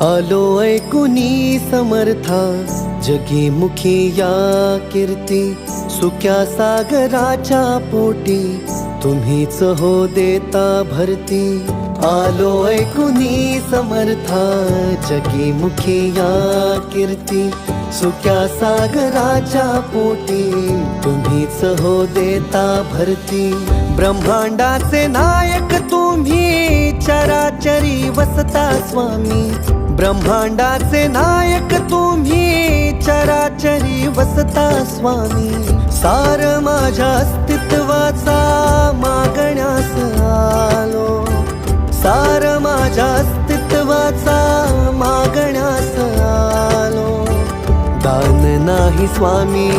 आलो ऐकुनी समर्था जगी मुखी या कीर्ती, सुक्या सागराच्या पोटी तुम्हीच हो देता भरती। आलो ऐकुनी समर्था जगी मुखी या कीर्ती, सुक्या सागराच्या पोटी तुम्हीच हो देता भरती। ब्रह्मांडाचे नायक तुम्ही चराचरी वसता स्वामी, ब्रह्मांडाचे नायक तुम्ही चराचरी वसता स्वामी। सार माझ्या अस्तित्वाचा मागण्यास आलो, सार माझ्या अस्तित्वाचा मागण्यास आलो। दान नाही स्वामी